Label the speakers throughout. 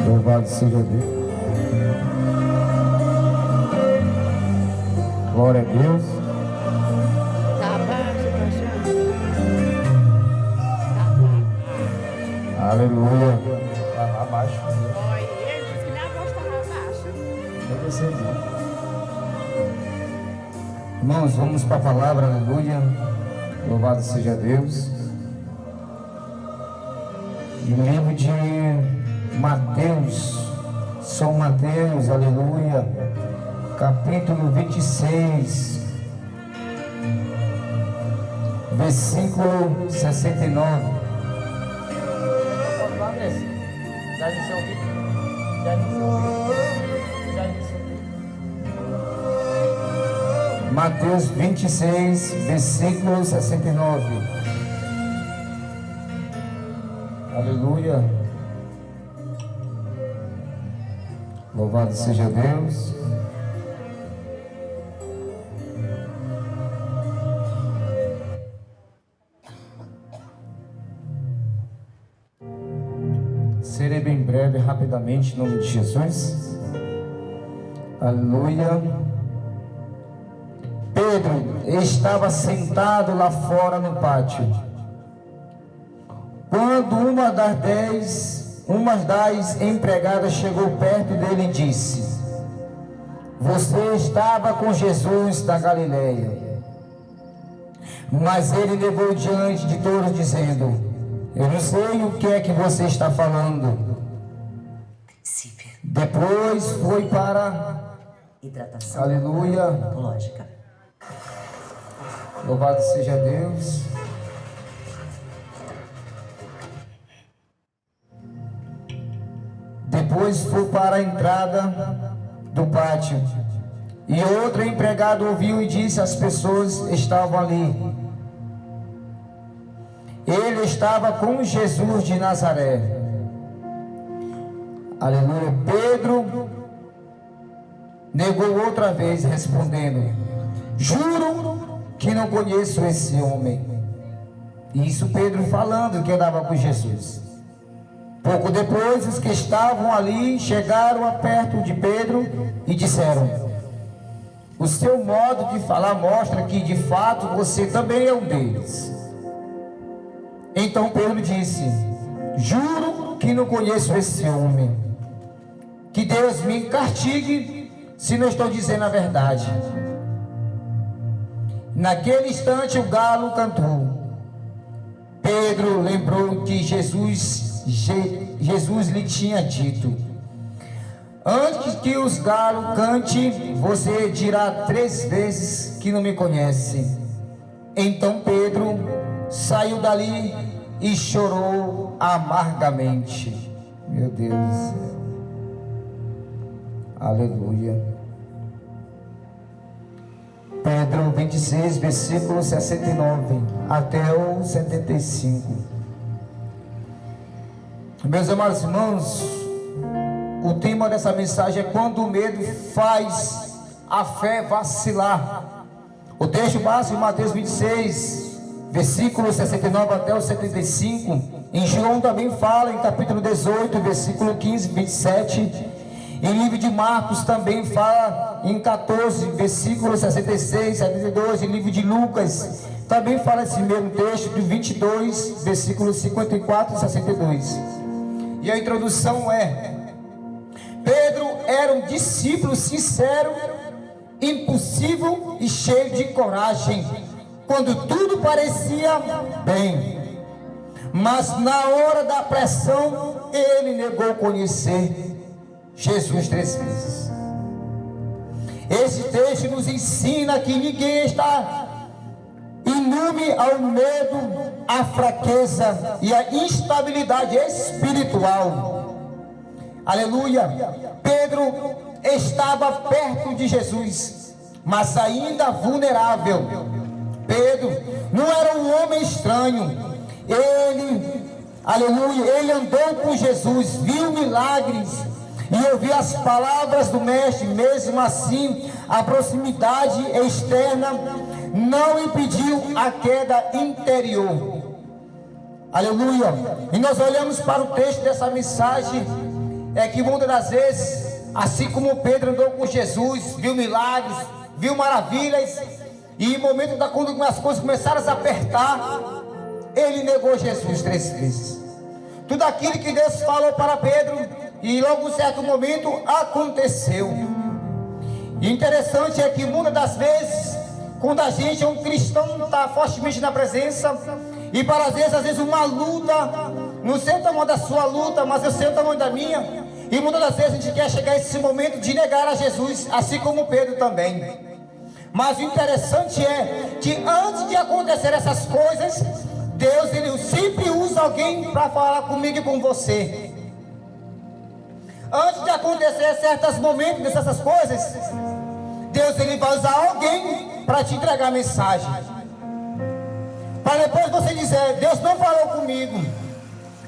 Speaker 1: Louvado seja Deus. Glória a Deus.
Speaker 2: Tá abaixo, pastor. Tá
Speaker 1: Aleluia. Tá lá abaixo.
Speaker 2: Olha, ele disse que minha voz estava abaixo.
Speaker 1: Deve ser bom. Irmãos, vamos para a palavra, aleluia. Louvado seja Deus. E o livro de Mateus, São Mateus, aleluia, capítulo 26, versículo 69. Já iniciou o vídeo? Mateus 26, versículo 69. Aleluia. Louvado seja Deus. Serei bem breve, rapidamente, em nome de Jesus. Aleluia. Pedro estava sentado lá fora no pátio, quando uma das empregadas chegou perto dele e disse: você estava com Jesus da Galileia. Mas ele negou diante de todos, dizendo: eu não sei o que é que você está falando. Depois foi para
Speaker 3: hidratação,
Speaker 1: aleluia,
Speaker 3: lógica.
Speaker 1: Louvado seja Deus. Depois foi para a entrada do pátio, e outro empregado ouviu e disse às pessoas que estavam ali: ele estava com Jesus de Nazaré. Aleluia. Pedro negou outra vez, respondendo: juro que não conheço esse homem. Isso Pedro falando que andava com Jesus. Pouco depois, os que estavam ali chegaram a perto de Pedro e disseram: o seu modo de falar mostra que de fato você também é um deles. Então Pedro disse: juro que não conheço esse homem. Que Deus me castigue se não estou dizendo a verdade. Naquele instante o galo cantou. Pedro lembrou que Jesus lhe tinha dito: antes que os galos cante, você dirá 3 vezes que não me conhece. Então Pedro saiu dali e chorou amargamente. Meu Deus. Aleluia. Pedro 26, versículo 69 até o 75. Meus amados irmãos, o tema dessa mensagem é quando o medo faz a fé vacilar. O texto básico de Mateus 26, versículo 69 até o 75. Em João também fala, em capítulo 18, versículo 15 e 27. Em livro de Marcos também fala em 14, versículo 66, 72. Em livro de Lucas também fala esse mesmo texto, de 22, versículos 54 e 62. E a introdução é: Pedro era um discípulo sincero, impulsivo e cheio de coragem, quando tudo parecia bem. Mas na hora da pressão, ele negou conhecer Jesus 3 vezes. Esse texto nos ensina que ninguém está imune ao medo, à fraqueza e à instabilidade espiritual. Aleluia. Pedro estava perto de Jesus, mas ainda vulnerável. Pedro não era um homem estranho. Ele andou com Jesus, viu milagres e ouviu as palavras do mestre. Mesmo assim, a proximidade externa não impediu a queda interior. Aleluia. E nós olhamos para o texto dessa mensagem é que muitas das vezes, assim como Pedro andou com Jesus, viu milagres, viu maravilhas, e em momento da quando as coisas começaram a se apertar, ele negou Jesus 3 vezes. Tudo aquilo que Deus falou para Pedro, e logo em certo momento aconteceu. E interessante é que muitas das vezes, quando a gente é um cristão, está fortemente na presença, e para às vezes uma luta, não sei o tamanho da sua luta, mas eu sei o tamanho da minha, e muitas das vezes a gente quer chegar a esse momento de negar a Jesus, assim como Pedro também. Mas o interessante é que antes de acontecer essas coisas, Deus ele sempre usa alguém para falar comigo e com você. Antes de acontecer certos momentos dessas coisas, Deus ele vai usar alguém para te entregar a mensagem. Para depois você dizer, Deus não falou comigo.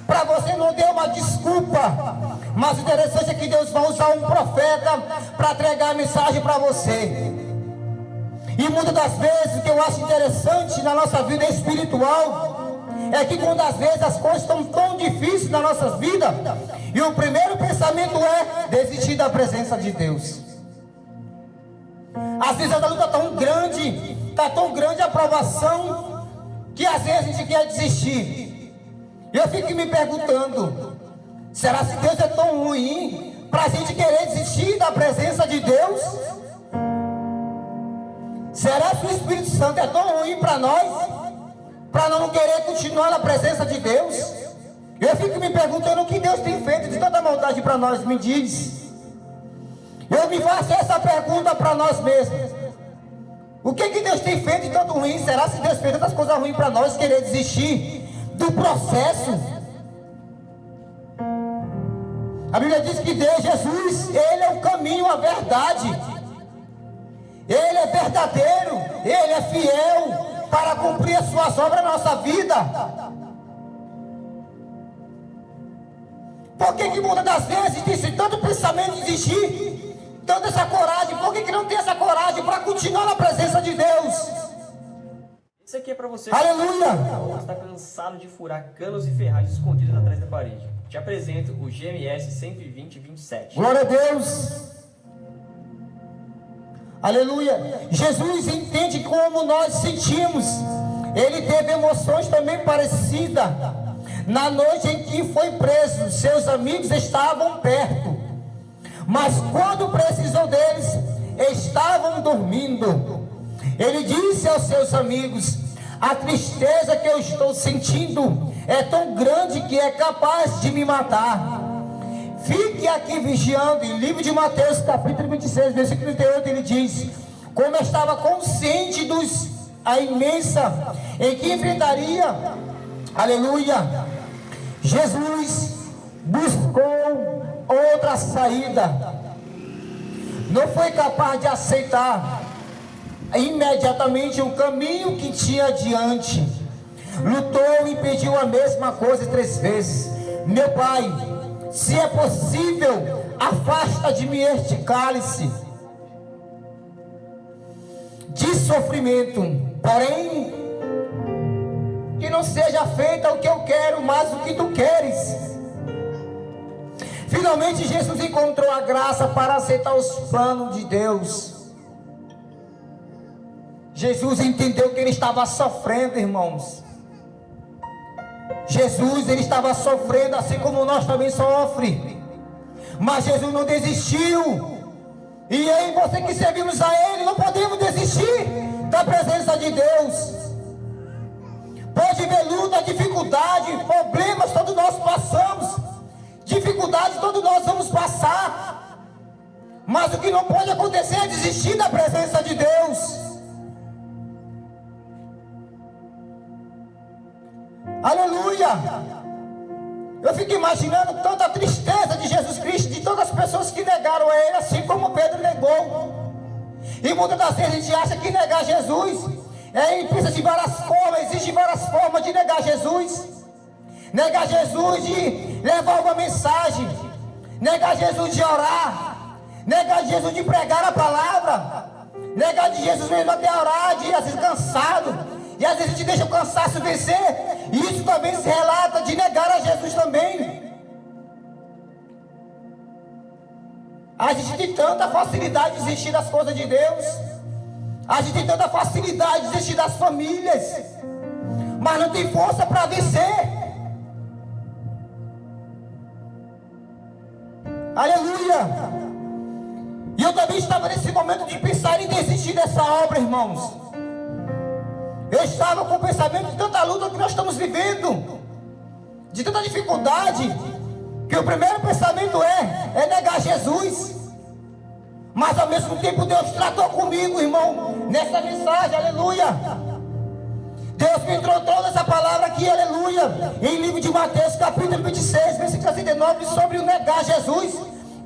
Speaker 1: Para você não ter uma desculpa. Mas o interessante é que Deus vai usar um profeta para entregar a mensagem para você. E muitas das vezes o que eu acho interessante na nossa vida espiritual é que quando às vezes as coisas estão tão difíceis na nossa vida, e o primeiro pensamento é desistir da presença de Deus. Às vezes a luta está tão grande a provação, que às vezes a gente quer desistir. Eu fico me perguntando, será que Deus é tão ruim para a gente querer desistir da presença de Deus? Será que o Espírito Santo é tão ruim para nós, para não querer continuar na presença de Deus? Eu fico me perguntando o que Deus tem feito de tanta maldade para nós, me diz. Eu me faço essa pergunta para nós mesmos. O que Deus tem feito de tanto ruim? Será que Deus fez tantas coisas ruins para nós querer desistir do processo? A Bíblia diz que Deus, Jesus, Ele é o caminho, a verdade. Ele é verdadeiro, Ele é fiel para cumprir as suas obras na nossa vida. Por que muitas das vezes tem tanto pensamento de desistir, tanta essa coragem? Por que não tem essa coragem para continuar na presença de Deus?
Speaker 3: Isso aqui é para você.
Speaker 1: Aleluia!
Speaker 3: Que está cansado de furar canos e ferragens escondidas atrás da parede. Te apresento o GMS 120/27.
Speaker 1: Glória a Deus! Aleluia! Jesus entende como nós sentimos. Ele teve emoções também parecidas. Na noite em que foi preso, seus amigos estavam perto, mas quando precisou deles, estavam dormindo. Ele disse aos seus amigos: a tristeza que eu estou sentindo é tão grande que é capaz de me matar. Fique aqui vigiando. Em livro de Mateus, capítulo 26, versículo 38, ele diz: como estava consciente a imensa em que enfrentaria, aleluia, Jesus buscou outra saída. Não foi capaz de aceitar imediatamente o caminho que tinha adiante. Lutou e pediu a mesma coisa 3 vezes: meu Pai, se é possível, afasta de mim este cálice de sofrimento, porém que não seja feita o que eu quero, mas o que tu queres. Finalmente Jesus encontrou a graça para aceitar os planos de Deus. Jesus entendeu que ele estava sofrendo, irmãos. Jesus, ele estava sofrendo assim como nós também sofremos. Mas Jesus não desistiu. E eu e você que servimos a Ele não podemos desistir da presença de Deus. Pode ver luta, dificuldade, problemas, todos nós passamos. Dificuldades todos nós vamos passar. Mas o que não pode acontecer é desistir da presença de Deus. Aleluia! Eu fico imaginando tanta tristeza de Jesus Cristo, de todas as pessoas que negaram a Ele, assim como Pedro negou. E muitas das vezes a gente acha que negar Jesus precisa de várias formas, existe várias formas de negar Jesus. Negar Jesus de levar uma mensagem, negar Jesus de orar, negar Jesus de pregar a palavra, negar de Jesus mesmo até orar, de às vezes cansado. E às vezes a gente deixa o cansaço vencer. E isso também se relata de negar a Jesus também. A gente tem tanta facilidade de desistir das coisas de Deus. A gente tem tanta facilidade de desistir das famílias, mas não tem força para vencer. Aleluia. E eu também estava nesse momento de pensar em desistir dessa obra, irmãos. Eu estava com o pensamento de tanta luta que nós estamos vivendo, de tanta dificuldade, que o primeiro pensamento é negar Jesus. Mas ao mesmo tempo Deus tratou comigo, irmão, nessa mensagem, aleluia. Deus me trouxe essa palavra aqui, aleluia, em livro de Mateus, capítulo 26, versículo 39, sobre o negar Jesus.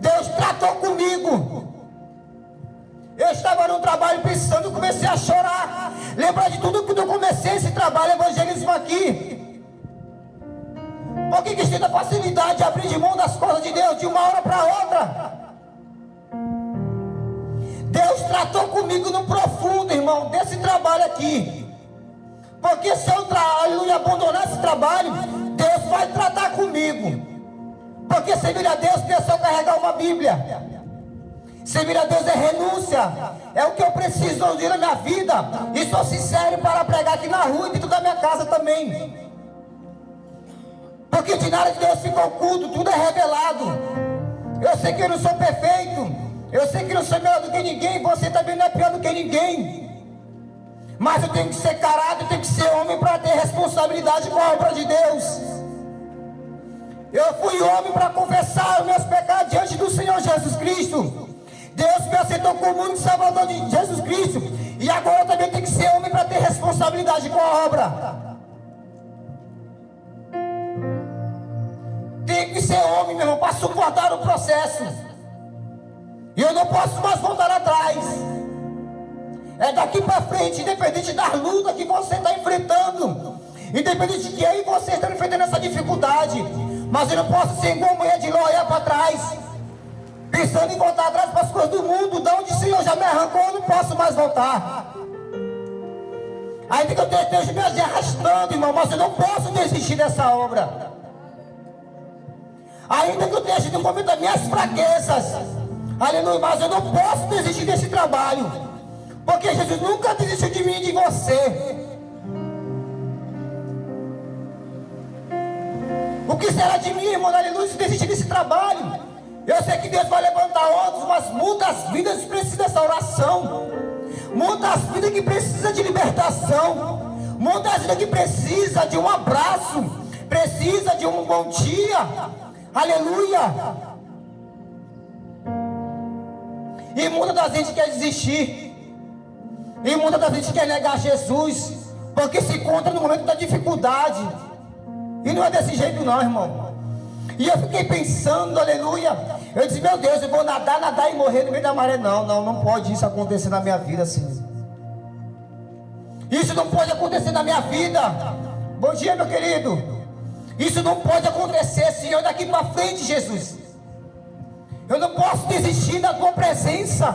Speaker 1: Deus tratou comigo. Eu estava no trabalho pensando, comecei a chorar, lembrar de tudo que eu comecei esse trabalho, evangelismo aqui. Por que tem a facilidade de abrir de mão das coisas de Deus de uma hora para outra? Deus tratou comigo no profundo, irmão, desse trabalho aqui. Porque se eu abandonar esse trabalho, Deus vai tratar comigo. Porque servir a Deus não é só carregar uma Bíblia. Servir a Deus é renúncia. É o que eu preciso ouvir na minha vida. E sou sincero para pregar aqui na rua e dentro da minha casa também. Porque de nada de Deus fica oculto, tudo é revelado. Eu sei que eu não sou perfeito. Eu sei que eu não sou melhor do que ninguém. Você também não é pior do que ninguém. Mas eu tenho que ser caráter, eu tenho que ser homem para ter responsabilidade com a obra de Deus. Eu fui homem para confessar os meus pecados diante do Senhor Jesus Cristo. Deus me aceitou como único Salvador de Jesus Cristo. E agora eu também tenho que ser homem para ter responsabilidade com a obra. Tenho que ser homem, meu irmão, para suportar o processo. E eu não posso mais voltar atrás. É daqui para frente, independente da luta que você está enfrentando, independente de que eu e você estão enfrentando essa dificuldade. Mas eu não posso ser igual mulher de Ló, olhar para trás, pensando em voltar atrás para as coisas do mundo, de onde o Senhor já me arrancou, eu não posso mais voltar. Ainda que eu esteja me arrastando, irmão, mas eu não posso desistir dessa obra. Ainda que eu esteja no momento das minhas fraquezas, aleluia, mas eu não posso desistir desse trabalho, porque Jesus nunca desistiu de mim e de você. O que será de mim, irmão, aleluia, se desistir desse trabalho? Eu sei que Deus vai levantar outros, mas muitas vidas precisam dessa oração. Muitas vidas que precisam de libertação. Muitas vidas que precisam de um abraço, precisa de um bom dia. Aleluia. E muita da gente quer desistir. E muita da gente quer negar Jesus, porque se encontra no momento da dificuldade. E não é desse jeito não, irmão. E eu fiquei pensando, aleluia. Eu disse, meu Deus, eu vou nadar e morrer no meio da maré. Não pode isso acontecer na minha vida assim. Isso não pode acontecer na minha vida. Bom dia, meu querido. Isso não pode acontecer, Senhor, daqui para frente, Jesus. Eu não posso desistir da tua presença,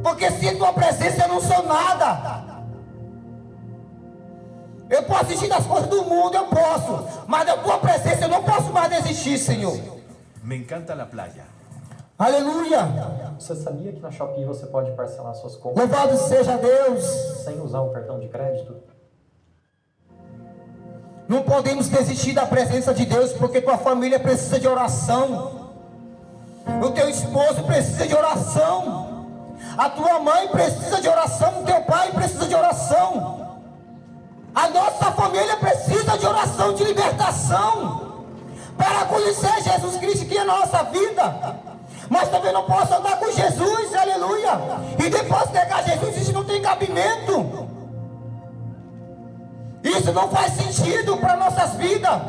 Speaker 1: porque sem tua presença eu não sou nada. Eu posso desistir das coisas do mundo, eu posso, mas da tua presença eu não posso mais desistir, Senhor.
Speaker 4: Me encanta a praia.
Speaker 1: Aleluia.
Speaker 5: Você sabia que na Shopee você pode parcelar suas compras
Speaker 1: Louvado seja Deus.
Speaker 5: sem usar um cartão de crédito?
Speaker 1: Não podemos desistir da presença de Deus, porque tua família precisa de oração. O teu esposo precisa de oração. A tua mãe precisa de oração. O teu pai precisa de oração. A nossa família precisa de oração, de libertação, para conhecer Jesus Cristo que é a nossa vida. Mas também não posso andar com Jesus, aleluia, e depois negar Jesus. Isso não tem cabimento. Isso não faz sentido para nossas vidas.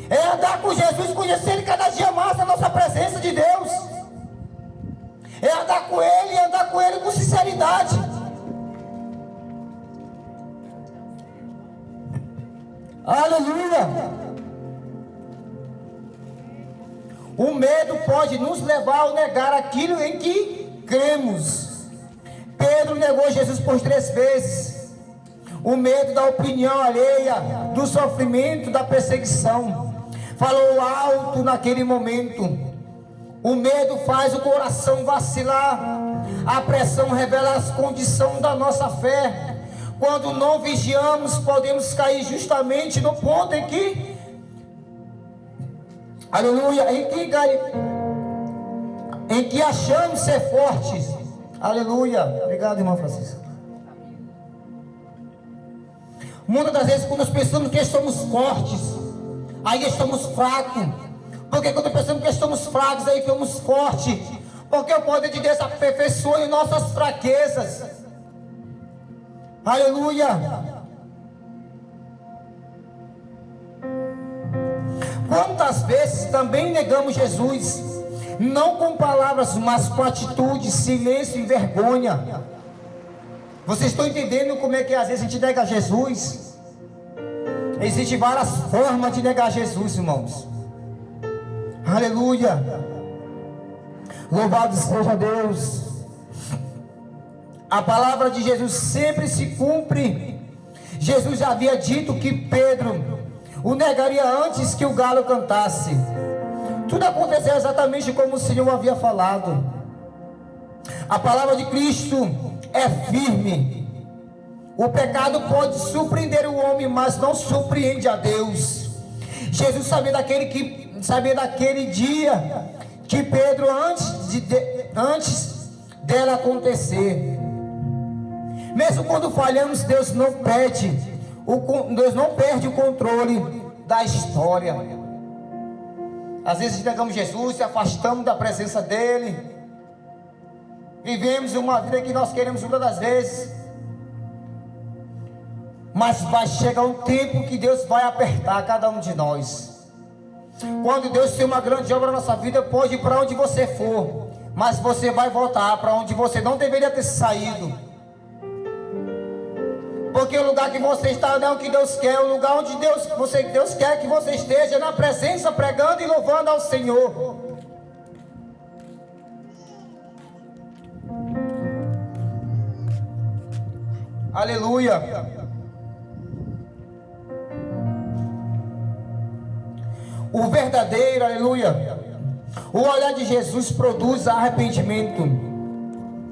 Speaker 1: É andar com Jesus, conhecer Ele cada dia mais a nossa presença de Deus. É andar com Ele e andar com Ele com sinceridade. Aleluia. O medo pode nos levar a negar aquilo em que cremos. Pedro negou Jesus por 3 vezes. O medo da opinião alheia, do sofrimento, da perseguição. Falou alto naquele momento. O medo faz o coração vacilar. A pressão revela as condições da nossa fé. Quando não vigiamos, podemos cair justamente no ponto em que, aleluia, em que achamos ser fortes. Aleluia. Obrigado, irmão Francisco. Muitas das vezes, quando nós pensamos que estamos fortes, aí estamos fracos. Porque quando pensamos que estamos fracos, aí ficamos fortes. Porque o poder de Deus aperfeiçoa em nossas fraquezas. Aleluia. Quantas vezes também negamos Jesus, não com palavras, mas com atitude, silêncio e vergonha. Vocês estão entendendo como é que às vezes a gente nega Jesus? Existem várias formas de negar Jesus, irmãos. Aleluia. Louvado seja Deus. A palavra de Jesus sempre se cumpre. Jesus já havia dito que Pedro o negaria antes que o galo cantasse. Tudo aconteceu exatamente como o Senhor havia falado. A palavra de Cristo é firme. O pecado pode surpreender o homem, mas não surpreende a Deus. Jesus sabia daquele dia que Pedro, antes dela acontecer. Mesmo quando falhamos, Deus não perde o controle da história. Às vezes negamos Jesus, se afastamos da presença dele, vivemos uma vida que nós queremos muitas das vezes, mas vai chegar um tempo que Deus vai apertar cada um de nós. Quando Deus tem uma grande obra na nossa vida, pode ir para onde você for, mas você vai voltar para onde você não deveria ter saído. Porque o lugar que você está não é o que Deus quer. O lugar onde Deus quer que você esteja, na presença, pregando e louvando ao Senhor. Aleluia. O verdadeiro, aleluia, o olhar de Jesus produz arrependimento.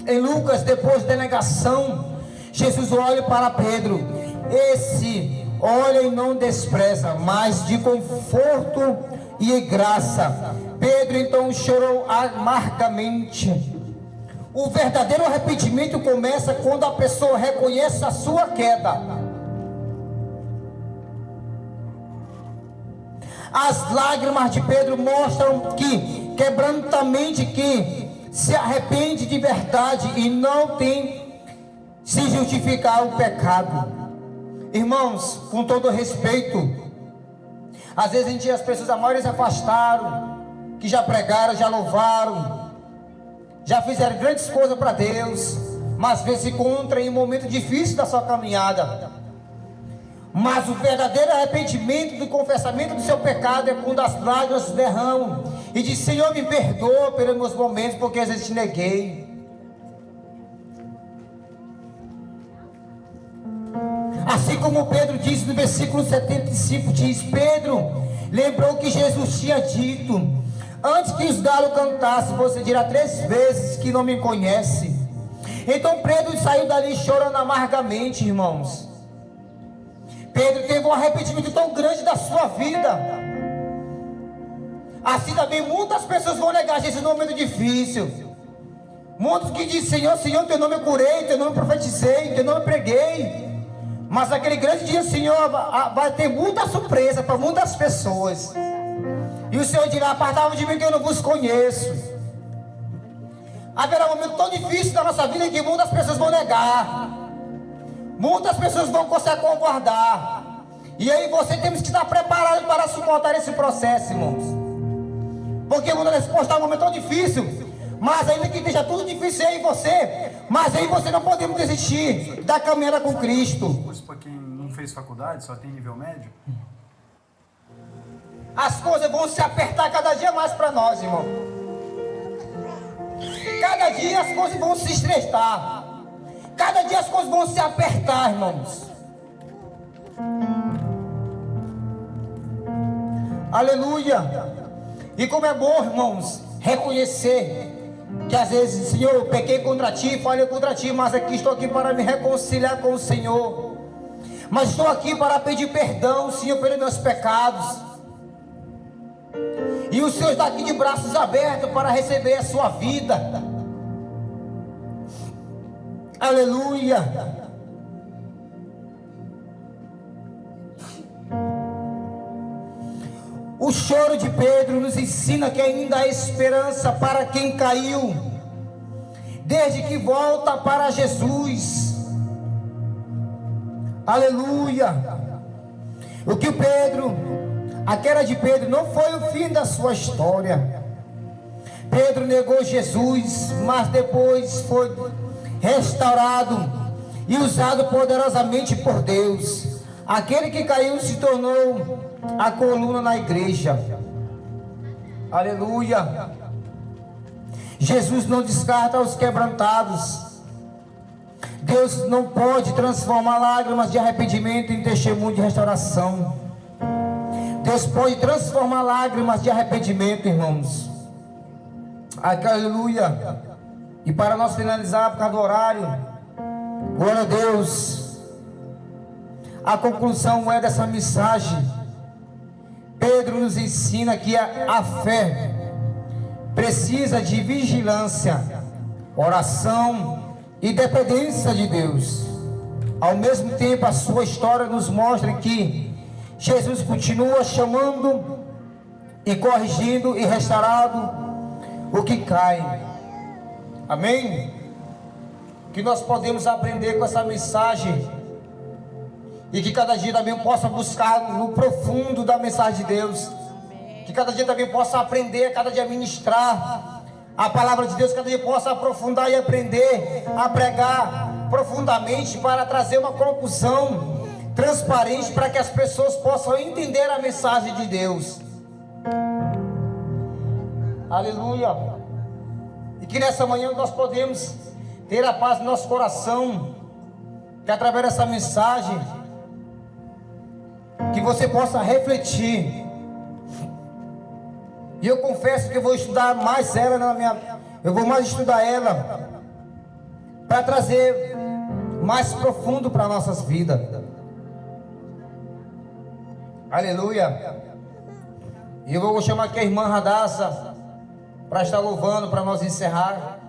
Speaker 1: Em Lucas, depois da negação, Jesus olha para Pedro. Esse olha e não despreza, mas de conforto e graça. Pedro então chorou amargamente. O verdadeiro arrependimento começa quando a pessoa reconhece a sua queda. As lágrimas de Pedro mostram que quebrantamente que se arrepende de verdade e não tem se justificar o pecado. Irmãos, com todo respeito, às vezes as pessoas, a maioria se afastaram, que já pregaram, já louvaram, já fizeram grandes coisas para Deus, mas às vezes se encontram em um momento difícil da sua caminhada. Mas o verdadeiro arrependimento do confessamento do seu pecado é quando as lágrimas se derramam e diz: Senhor, me perdoa pelos meus momentos, porque às vezes te neguei. Assim como Pedro diz no versículo 75, diz: Pedro lembrou que Jesus tinha dito: antes que os galos cantassem, você dirá 3 vezes que não me conhece. Então Pedro saiu dali chorando amargamente, irmãos. Pedro teve um arrependimento tão grande da sua vida. Assim também muitas pessoas vão negar Jesus no momento difícil. Muitos que dizem: Senhor, Senhor, teu nome eu curei, teu nome eu profetizei, teu nome eu preguei. Mas naquele grande dia, Senhor, vai ter muita surpresa para muitas pessoas. E o Senhor dirá: apartai-vos de mim que eu não vos conheço. Haverá um momento tão difícil da nossa vida que muitas pessoas vão negar. Muitas pessoas vão se acovardar. E aí você temos que estar preparado para suportar esse processo, irmãos. Porque muitas vezes pode estar um momento tão difícil, mas ainda que esteja tudo difícil aí em você, mas aí você não podemos desistir da caminhada com Cristo.
Speaker 6: Curso para quem não fez faculdade, só tem nível médio?
Speaker 1: As coisas vão se apertar cada dia mais para nós, irmão. Cada dia as coisas vão se estreitar. Cada dia as coisas vão se apertar, irmãos. Aleluia. E como é bom, irmãos, reconhecer que às vezes, Senhor, eu pequei contra Ti, falhei contra Ti, mas aqui estou aqui para me reconciliar com o Senhor. Mas estou aqui para pedir perdão, Senhor, pelos meus pecados. E o Senhor está aqui de braços abertos para receber a sua vida. Aleluia. O choro de Pedro nos ensina que ainda há esperança para quem caiu, desde que volta para Jesus. Aleluia. A queda de Pedro não foi o fim da sua história. Pedro negou Jesus, mas depois foi restaurado e usado poderosamente por Deus. Aquele que caiu se tornou a coluna na igreja. Aleluia. Jesus não descarta os quebrantados. Deus não pode transformar lágrimas de arrependimento em testemunho de restauração. Deus pode transformar lágrimas de arrependimento, irmãos. Aleluia. E para nós finalizar, por causa do horário, glória a Deus, a conclusão é dessa mensagem. Pedro nos ensina que a fé precisa de vigilância, oração e dependência de Deus. Ao mesmo tempo, a sua história nos mostra que Jesus continua chamando e corrigindo e restaurando o que cai. Amém? Que nós podemos aprender com essa mensagem e que cada dia também possa buscar no profundo da mensagem de Deus. Que cada dia também possa aprender, cada dia ministrar a palavra de Deus, cada dia possa aprofundar e aprender a pregar profundamente para trazer uma conclusão transparente para que as pessoas possam entender a mensagem de Deus. Aleluia. E que nessa manhã nós podemos ter a paz no nosso coração, que através dessa mensagem que você possa refletir. E eu confesso que eu vou estudar mais ela eu vou mais estudar ela para trazer mais profundo para nossas vidas. Aleluia. E eu vou chamar aqui a irmã Radassa para estar louvando, para nós encerrar.